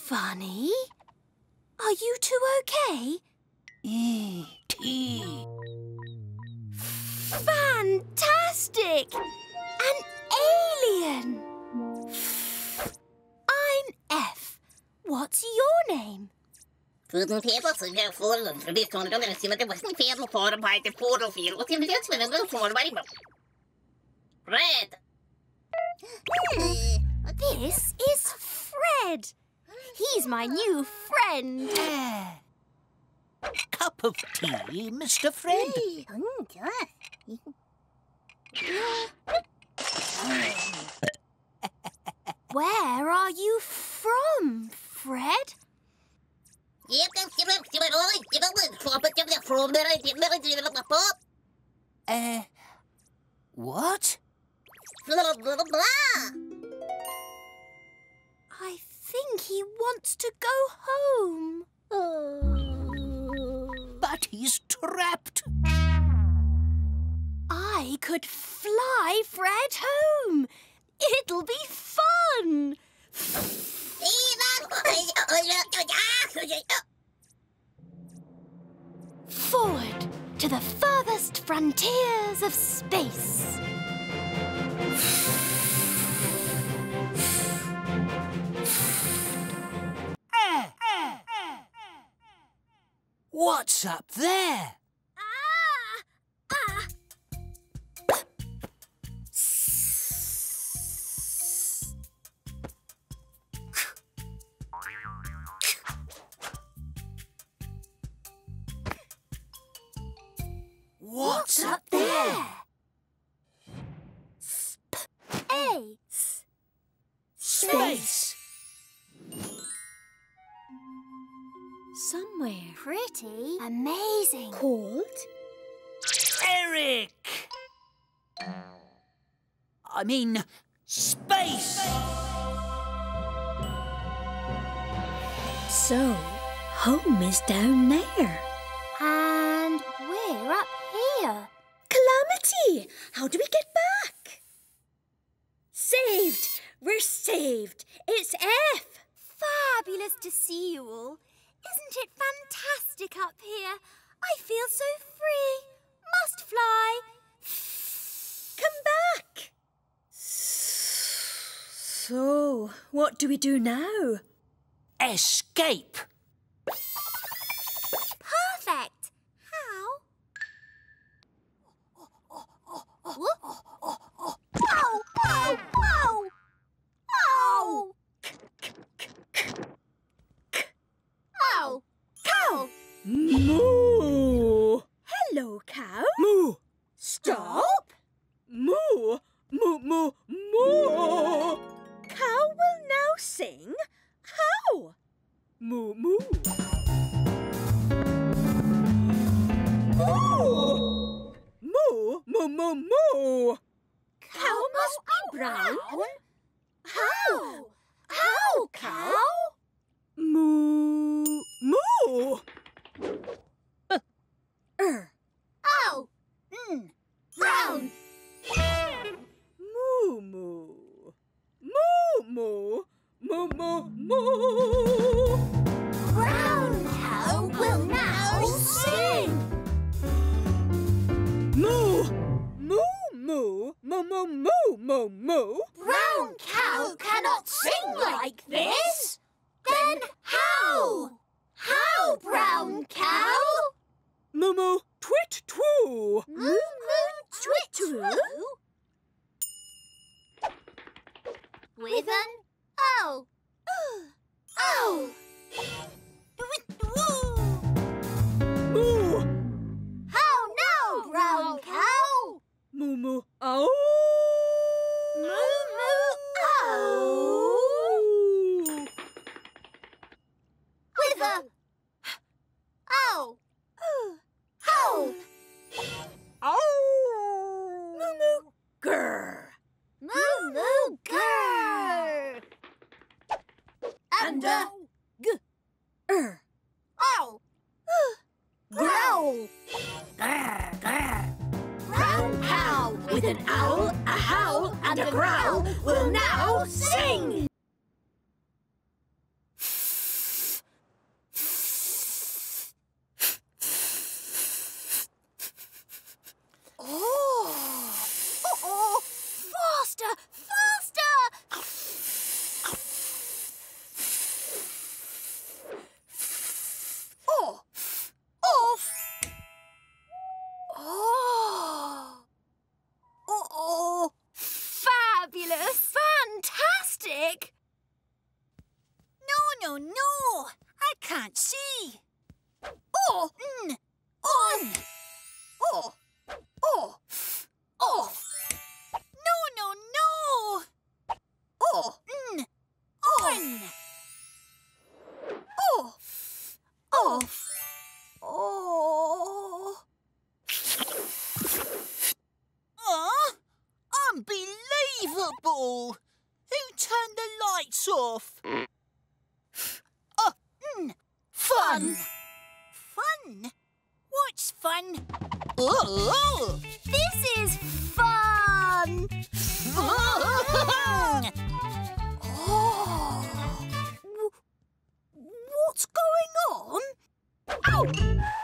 Funny? Are you two okay? E.T. Fantastic! An alien! I'm F. What's your name? Fred. This is Fred. He's my new friend. Cup of tea, Mr. Fred? Where are you from, Fred? What? I think he wants to go home. But he's trapped. I could fly Fred home. It'll be fun. Forward to the furthest frontiers of space. What's up there? What's up there? Space. Space. Somewhere pretty amazing. Called? Eric! I mean, space! So, home is down there. And we're up here. Calamity! How do we get back? Saved! We're saved! It's F! Fabulous to see you all. Isn't it fantastic up here? I feel so free. Must fly. Come back! So, what do we do now? Escape! Perfect. How? Whoa, whoa, whoa! Oh! Oh! Cow! Moo! Hello, cow. Moo! Stop! Moo! Moo, moo, moo! Cow will now sing how? Moo, moo. Moo! Moo, moo, moo, moo! Cow must be brown. How? How, cow? Moo, moo! Oh! Brown! Moo, moo. Moo, moo. Moo, moo, moo. Brown cow will now sing! Moo! Moo, moo. Moo, moo, moo, moo, moo. Brown cow cannot sing like this! Then how? How, brown cow? Moo, moo, twit, twoo. Moo, moo, twit, twoo? With an O. Oh! Moo! How now, brown cow? Moo, moo, ow! Moo, moo, oh! With a O. How? Ow! Moo, moo, grr. Moo, moo, grr. And a ow. Growl. Grr, grr. Brown cow with an owl, a howl, and a growl will now sing. no, no! I can't see. Oh! On! Oh! Oh! Off! No, no, no! Oh! On! Oh! Off! Oh! Unbelievable! Who turned the lights off? Fun! Fun? What's fun? Oh! This is fun! Oh! What's going on? Ow!